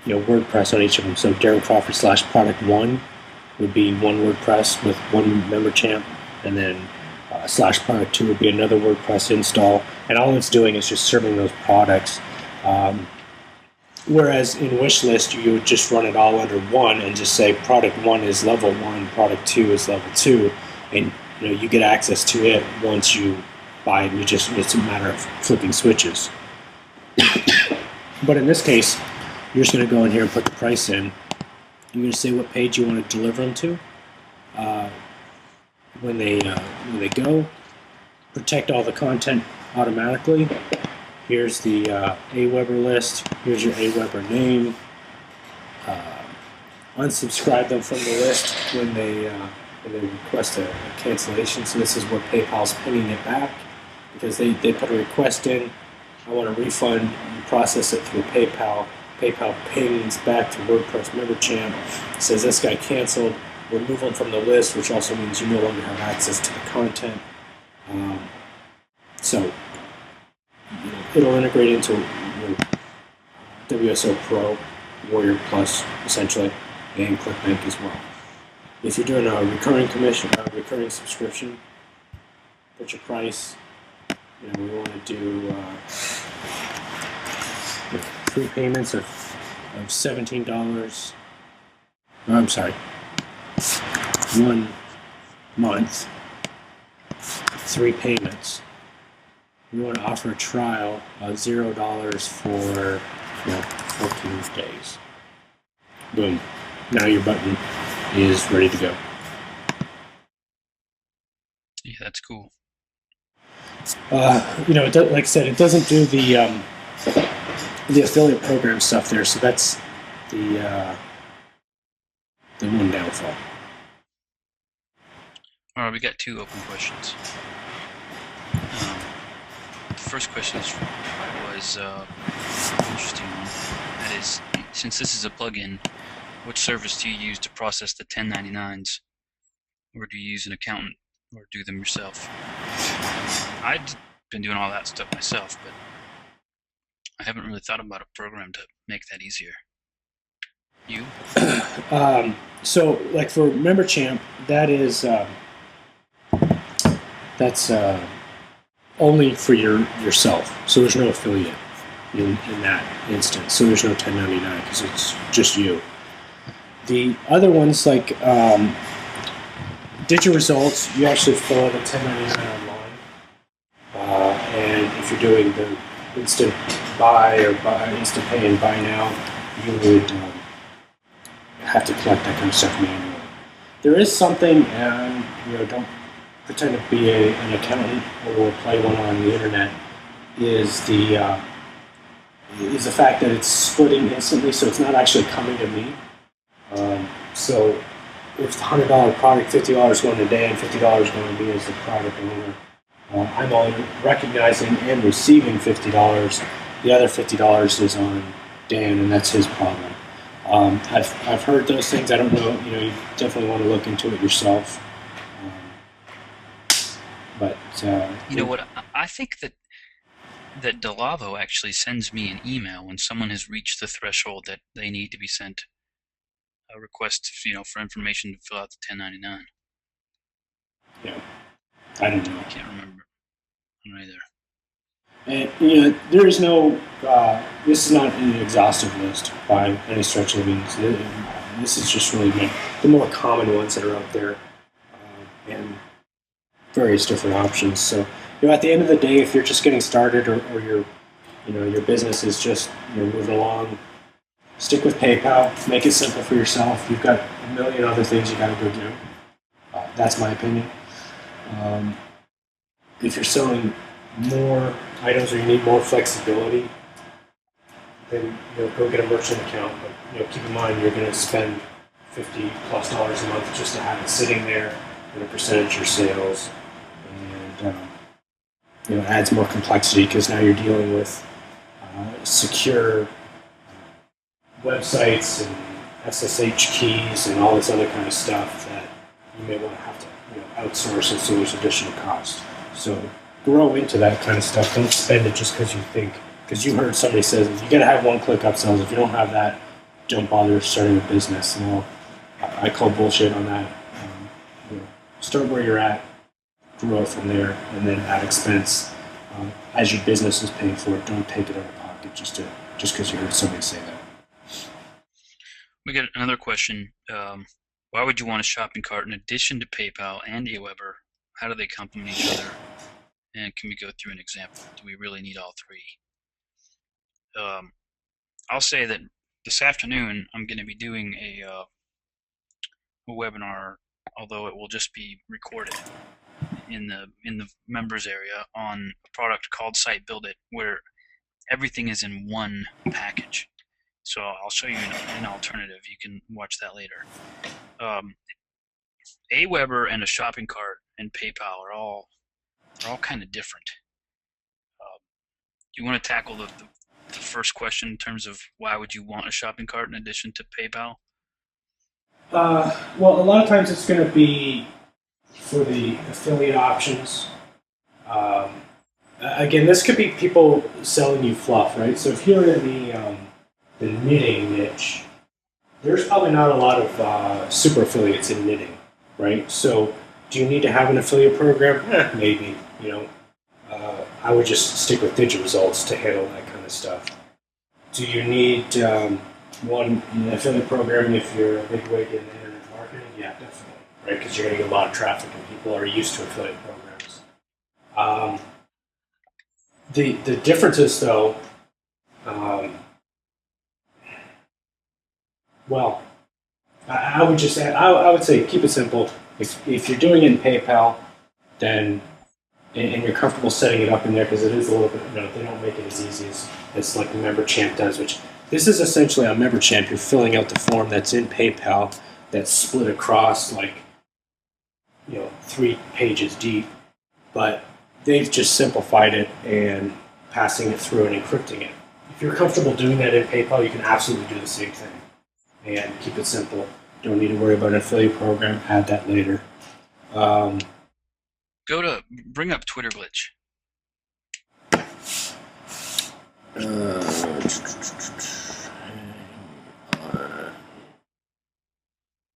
S2: WordPress on each of them. So Darren Crawford /product1 would be one WordPress with one member champ, and then /product2 would be another WordPress install, and all it's doing is just serving those products. Whereas in Wishlist, you would just run it all under one and just say product 1 is level 1, product 2 is level 2, and you get access to it once you buy it. It's a matter of flipping switches. But in this case, you're just going to go in here and put the price in. You're going to say what page you want to deliver them to. When they go, protect all the content automatically. Here's the Aweber list. Here's your Aweber name. Unsubscribe them from the list when they request a cancellation. So this is where PayPal's pinning it back because they put a request in. I want a refund. You process it through PayPal. PayPal pings back to WordPress Member Champ. Says this guy canceled. Remove them from the list, which also means you no longer have access to the content. So it'll integrate into WSO Pro, Warrior Plus, essentially, and ClickBank as well. If you're doing a recurring subscription, put your price. We want to do 3 payments of $17. I'm sorry, 1 month, 3 payments. You want to offer a trial of $0 for 14 days. Boom. Now your button is ready to go.
S1: Yeah, that's cool.
S2: Like I said, it doesn't do the affiliate program stuff there, so that's the one downfall.
S1: All right, we got 2 open questions. The first question was an interesting one. That is, since this is a plugin, which service do you use to process the 1099s? Or do you use an accountant or do them yourself? I've been doing all that stuff myself, but I haven't really thought about a program to make that easier. You?
S2: So, like for MemberChamp, that's only for yourself. So there's no affiliate in that instance. So there's no 1099 because it's just you. The other ones like DigiResults, you actually fill out a 1099 online, and if you're doing the instant buy or instant pay and buy now, you would have to collect that kind of stuff manually. There is something, and don't pretend to be an accountant or play one on the internet. Is the fact that it's splitting instantly, so it's not actually coming to me. So if it's a $100 product, $50 going to Dan, $50 going to me as the product owner. I'm only recognizing and receiving $50. The other $50 is on Dan, and that's his problem. I've heard those things. I don't know. You definitely want to look into it yourself. But
S1: you know what? I think that Delavo actually sends me an email when someone has reached the threshold that they need to be sent a request, for information to fill out the 1099.
S2: Yeah, I don't know.
S1: I can't remember. I don't either.
S2: And there is no. This is not an exhaustive list by any stretch of the means. This is just really the more common ones that are out there, and various different options. So, at the end of the day, if you're just getting started, or your business is just moving along, stick with PayPal. Make it simple for yourself. You've got a million other things you got to go do. That's my opinion. If you're selling more items or you need more flexibility, then go get a merchant account. But keep in mind you're going to spend $50+ a month just to have it sitting there and a percentage of your sales, and adds more complexity because now you're dealing with secure websites and SSH keys and all this other kind of stuff that you may want to have to outsource, and so there's additional cost. So grow into that kind of stuff. Don't spend it just because you heard somebody says you got to have one-click upsells. If you don't have that, don't bother starting a business. I call bullshit on that. Start where you're at, grow it from there, and then add expense as your business is paying for it. Don't take it out of pocket just because you heard somebody say that.
S1: We got another question. Why would you want a shopping cart in addition to PayPal and Aweber? How do they complement each other? And can we go through an example? Do we really need all 3? I'll say that this afternoon I'm going to be doing a webinar, although it will just be recorded in the members area, on a product called Site Build It, where everything is in one package. So I'll show you an alternative. You can watch that later. Aweber and a shopping cart and PayPal are all kind of different. Do you want to tackle the first question in terms of why would you want a shopping cart in addition to PayPal?
S2: Well, a lot of times it's going to be for the affiliate options. Again, this could be people selling you fluff, right? So if you're in the knitting niche, there's probably not a lot of super affiliates in knitting, right? So do you need to have an affiliate program? Maybe. I would just stick with DigiResults to handle that kind of stuff. Do you need an affiliate program if you're a big wig in internet marketing? Yeah, definitely, right? Because you're going to get a lot of traffic and people are used to affiliate programs. The differences, though, um, well, I would just add, I would say keep it simple. If you're doing it in PayPal, then and you're comfortable setting it up in there because it is a little bit, they don't make it as easy as like MemberChamp does, which this is essentially on MemberChamp. You're filling out the form that's in PayPal that's split across like, 3 pages deep, but they've just simplified it and passing it through and encrypting it. If you're comfortable doing that in PayPal, you can absolutely do the same thing and keep it simple. Don't need to worry about an affiliate program. Add that later.
S1: Bring up Twitter Glitch.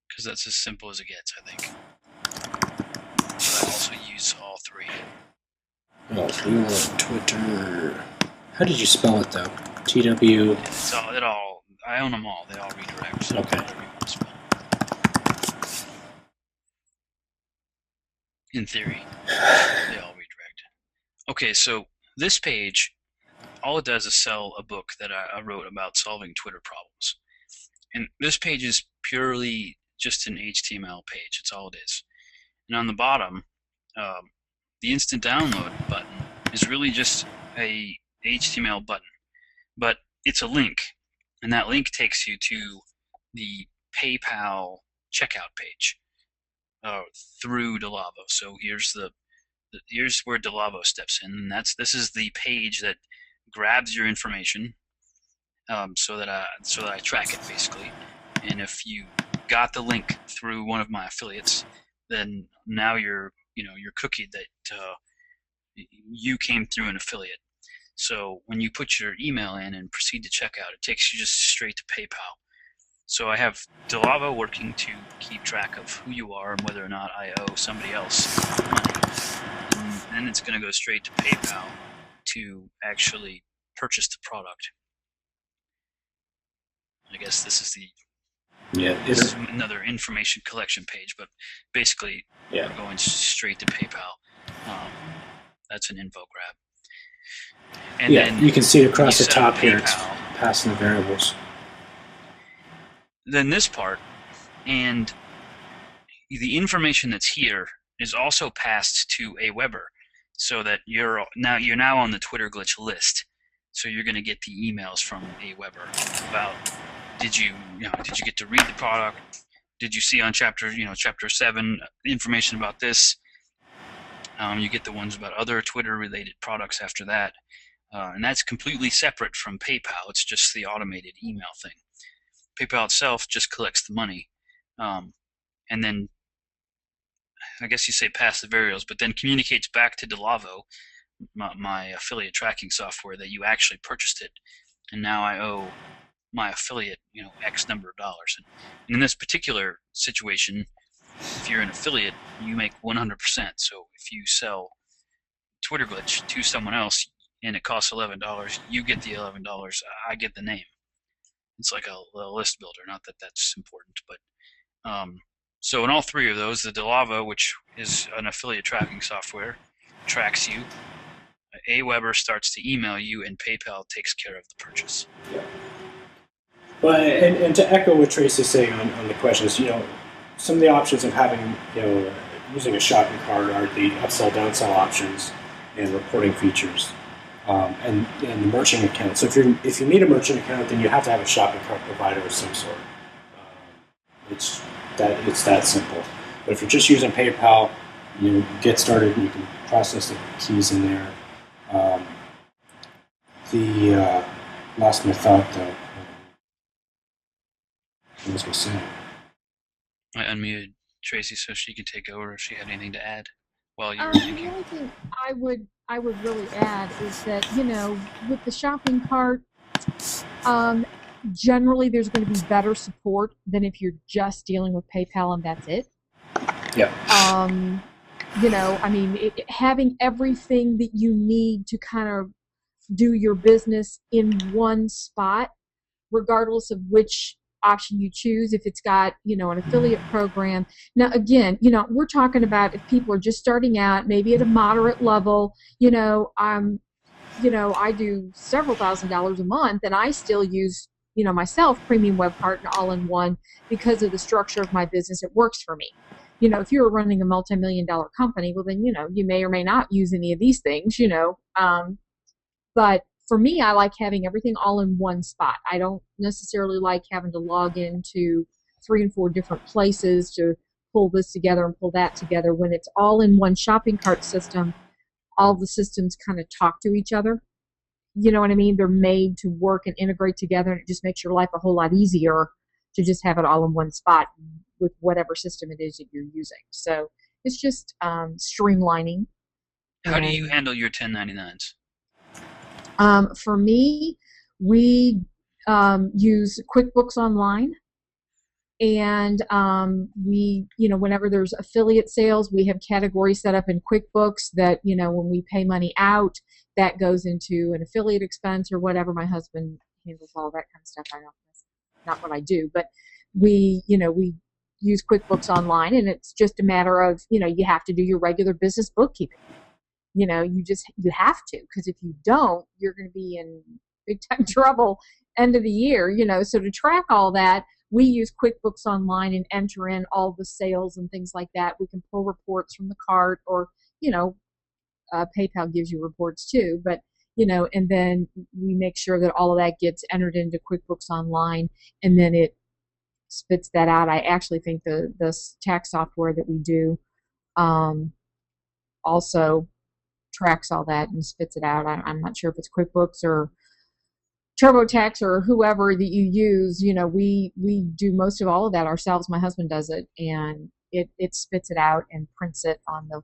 S1: Because that's as simple as it gets, I think. But I also use all 3.
S2: Oh, you want Twitter? How did you spell it though? TW.
S1: It's all. I own them all. They all redirect. So
S2: Okay.
S1: whatever you want to spell. In theory, they all redirect. Okay, so this page, all it does is sell a book that I wrote about solving Twitter problems. And this page is purely just an HTML page. It's all it is. And on the bottom, the instant download button is really just a HTML button. But it's a link, and that link takes you to the PayPal checkout page through Delavo. So here's where Delavo steps in, and this is the page that grabs your information, so that I track it basically. And if you got the link through one of my affiliates, then now you're cookied that you came through an affiliate. So when you put your email in and proceed to checkout, it takes you just straight to PayPal. So I have Delavo working to keep track of who you are and whether or not I owe somebody else money. And then it's going to go straight to PayPal to actually purchase the product. I guess this is this is another information collection page, but basically we're going straight to PayPal. That's an info grab. And then
S2: you can see it across the top here. It's
S1: PayPal.
S2: passing the variables.
S1: Then this part, and the information that's here is also passed to Aweber, so that you're now on the Twitter Glitch list. So you're going to get the emails from Aweber about did you get to read the product? Did you see on chapter 7 information about this? You get the ones about other Twitter-related products after that, and that's completely separate from PayPal. It's just the automated email thing. PayPal itself just collects the money, and then I guess you say pass the variables, but then communicates back to Delavo, my affiliate tracking software, that you actually purchased it, and now I owe my affiliate X number of dollars. And in this particular situation, if you're an affiliate, you make 100%. So if you sell Twitter Glitch to someone else and it costs $11, you get the $11. I get the name. It's like a list builder. Not that that's important, but so in all 3 of those, the Delavo, which is an affiliate tracking software, tracks you. Aweber starts to email you, and PayPal takes care of the purchase.
S2: Yeah. Well, and to echo what Tracy's saying on the questions, some of the options of having, using a shopping cart are the upsell, downsell options and reporting features, and the merchant account. So if you need a merchant account, then you have to have a shopping cart provider of some sort. It's that simple. But if you're just using PayPal, you get started and you can process the keys in there. Lost my thought though. What was I saying?
S1: I unmuted Tracy so she could take over if she had anything to add while you were
S3: The
S1: thinking.
S3: only thing I would really add is that with the shopping cart, generally there's going to be better support than if you're just dealing with PayPal and that's it.
S2: Yeah.
S3: Having everything that you need to kind of do your business in one spot, regardless of which option you choose, if it's got an affiliate program. Now again, we're talking about if people are just starting out, maybe at a moderate level, I do several $1,000s a month, and I still use, myself, Premium Web Cart and All-in-One because of the structure of my business. It works for me. If you're running a multi-million-dollar company, well, then, you may or may not use any of these things. But for me, I like having everything all in one spot. I don't necessarily like having to log into 3 and 4 different places to pull this together and pull that together. When it's all in one shopping cart system, all the systems kind of talk to each other. You know what I mean? They're made to work and integrate together, and it just makes your life a whole lot easier to just have it all in one spot with whatever system it is that you're using. So it's just streamlining.
S1: How do you handle your 1099s?
S3: For me, we use QuickBooks Online, and whenever there's affiliate sales, we have categories set up in QuickBooks that, when we pay money out, that goes into an affiliate expense or whatever. My husband handles all that kind of stuff. That's not what I do, but we use QuickBooks Online, and it's just a matter of, you have to do your regular business bookkeeping. You have to, because if you don't, you're going to be in big time trouble end of the year. So to track all that, we use QuickBooks Online and enter in all the sales and things like that. We can pull reports from the cart, or PayPal gives you reports too, but and then we make sure that all of that gets entered into QuickBooks Online, and then it spits that out. I actually think the tax software that we do also tracks all that and spits it out. I'm not sure if it's QuickBooks or TurboTax or whoever that you use. We do most of all of that ourselves. My husband does it, and it spits it out and prints it on the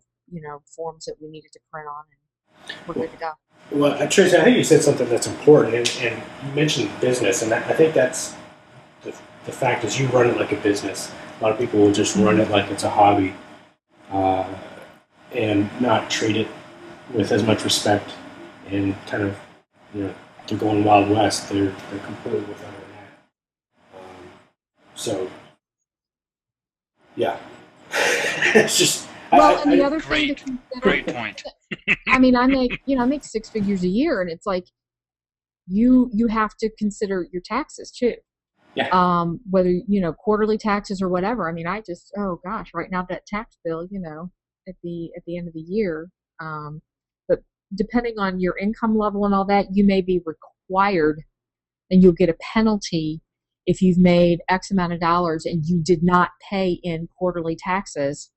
S3: forms that we needed to print on, and we're good to go.
S2: Well, Tracy, I think you said something that's important, and you mentioned business, and I think that's the fact is you run it like a business. A lot of people will just run it like it's a hobby, and not treat it with as much respect, and kind of, they're going Wild West. They're completely without that. So, yeah. It's just...
S3: and the other thing to consider...
S1: Great point.
S3: I mean, I make 6 figures a year, and it's like you have to consider your taxes too.
S2: Yeah.
S3: Whether, quarterly taxes or whatever. I mean, right now that tax bill, at the end of the year, but depending on your income level and all that, you may be required, and you'll get a penalty if you've made X amount of dollars and you did not pay in quarterly taxes.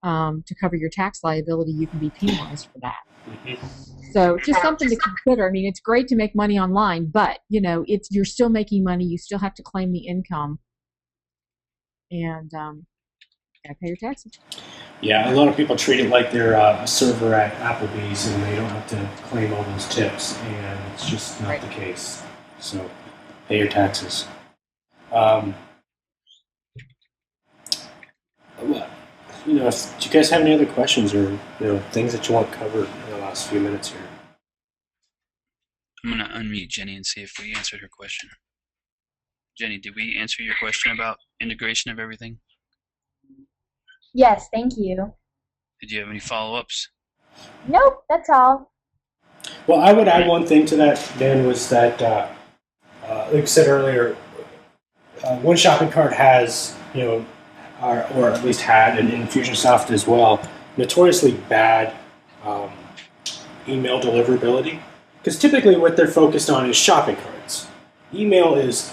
S3: To cover your tax liability, you can be penalized for that.
S2: Mm-hmm.
S3: So just something to consider. I mean, it's great to make money online, but you're still making money. You still have to claim the income, and gotta pay your taxes.
S2: Yeah, a lot of people treat it like they're a server at Applebee's, and they don't have to claim all those tips, and it's just not the case. So pay your taxes. Do you guys have any other questions or things that you want covered in the last few minutes here?
S1: I'm going to unmute Jenny and see if we answered her question. Jenny, did we answer your question about integration of everything?
S4: Yes, thank you.
S1: Did you have any follow-ups?
S4: Nope, that's all.
S2: Well, I would add one thing to that, Dan, was that, like I said earlier, one shopping cart has, or at least had, and Infusionsoft as well, notoriously bad email deliverability. Because typically what they're focused on is shopping carts. Email is,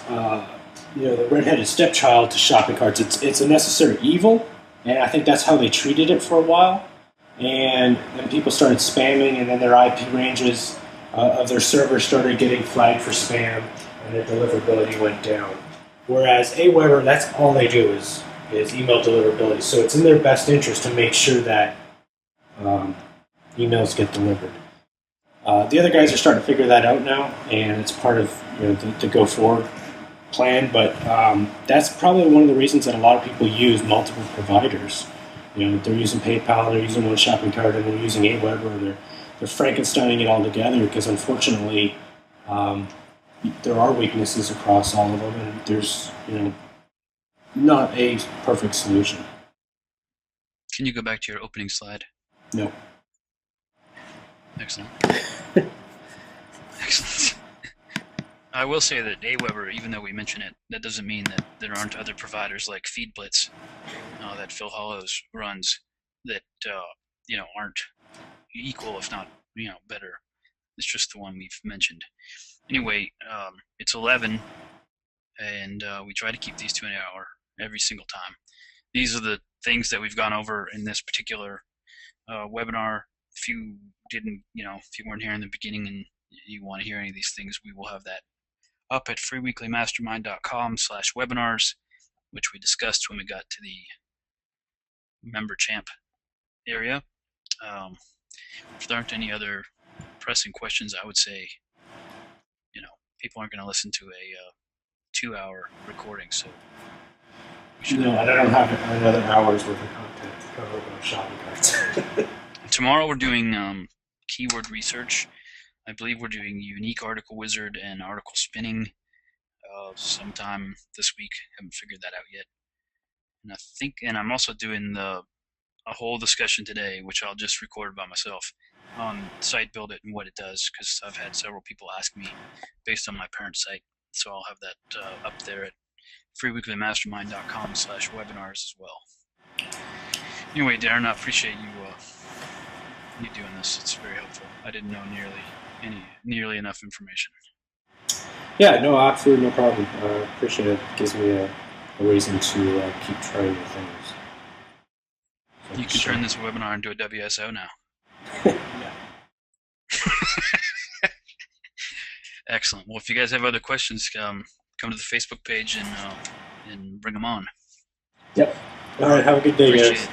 S2: the redheaded stepchild to shopping carts. It's a necessary evil, and I think that's how they treated it for a while. And then people started spamming, and then their IP ranges of their servers started getting flagged for spam, and their deliverability went down. Whereas Aweber, that's all they do is email deliverability. So it's in their best interest to make sure that emails get delivered. The other guys are starting to figure that out now, and it's part of the go forward plan. But that's probably one of the reasons that a lot of people use multiple providers. They're using PayPal, they're using one shopping cart, and they're using Aweber, or they're Frankensteining it all together, because unfortunately there are weaknesses across all of them, and there's not a perfect solution.
S1: Can you go back to your opening slide?
S2: No.
S1: Excellent. Excellent. I will say that Aweber, even though we mention it, that doesn't mean that there aren't other providers like FeedBlitz that Phil Hollows runs that aren't equal, if not better. It's just the one we've mentioned. Anyway, it's 11, and we try to keep these to an hour every single time. These are the things that we've gone over in this particular webinar. If you didn't, if you weren't here in the beginning and you want to hear any of these things, we will have that up at freeweeklymastermind.com/webinars, which we discussed when we got to the member champ area. If there aren't any other pressing questions, I would say, people aren't going to listen to a 2-hour recording, so we should.
S2: No, I don't have another hour's worth of content to cover about shopping carts.
S1: Tomorrow we're doing keyword research. I believe we're doing Unique Article Wizard and Article Spinning sometime this week. Haven't figured that out yet. And I'm also doing a whole discussion today, which I'll just record by myself, on Site Build It and what it does, because I've had several people ask me based on my parent site. So I'll have that up there at freeweeklymastermind.com/webinars as well. Anyway, Darren, I appreciate you doing this. It's very helpful. I didn't know nearly enough information.
S2: Yeah, no, absolutely no problem. I appreciate it. It gives me a reason to keep trying new things. So
S1: You can turn this webinar into a WSO now.
S2: Yeah.
S1: Excellent. Well, if you guys have other questions, come to the Facebook page and bring them on.
S2: Yep. All right, have a good day,
S1: Appreciate
S2: guys.
S1: it.